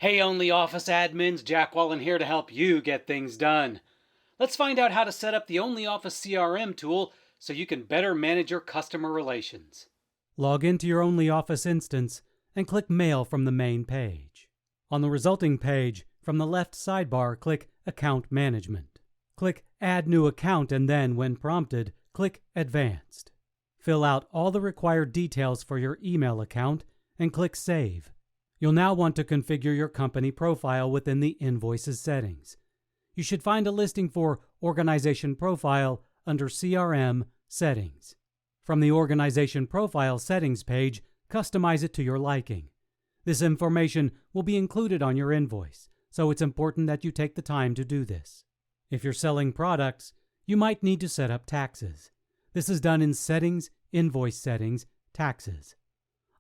Hey, OnlyOffice admins, Jack Wallen here to help you get things done. Let's find out how to set up the OnlyOffice CRM tool so you can better manage your customer relations. Log into your OnlyOffice instance and click Mail from the main page. On the resulting page, from the left sidebar, click Account Management. Click Add New Account and then, when prompted, click Advanced. Fill out all the required details for your email account and click Save. You'll now want to configure your company profile within the Invoices settings. You should find a listing for Organization Profile under CRM Settings. From the Organization Profile Settings page, customize it to your liking. This information will be included on your invoice, so it's important that you take the time to do this. If you're selling products, you might need to set up taxes. This is done in Settings, Invoice Settings, Taxes.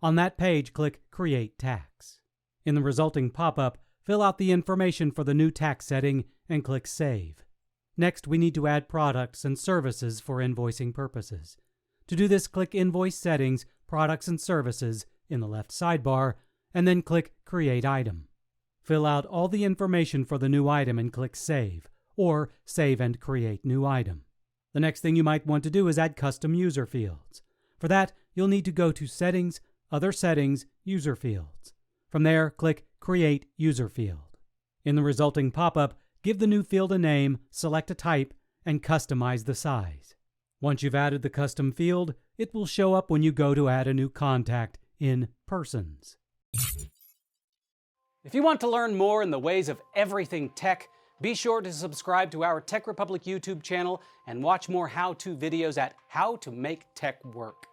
On that page, click Create Tax. In the resulting pop-up, fill out the information for the new tax setting and click Save. Next, we need to add products and services for invoicing purposes. To do this, click Invoice Settings, Products and Services in the left sidebar, and then click Create Item. Fill out all the information for the new item and click Save, or Save and Create New Item. The next thing you might want to do is add custom user fields. For that, you'll need to go to Settings, Other Settings, User Fields. From there, click Create User Field. In the resulting pop-up, give the new field a name, select a type, and customize the size. Once you've added the custom field, it will show up when you go to add a new contact in Persons. If you want to learn more in the ways of everything tech, be sure to subscribe to our TechRepublic YouTube channel and watch more how-to videos at How to Make Tech Work.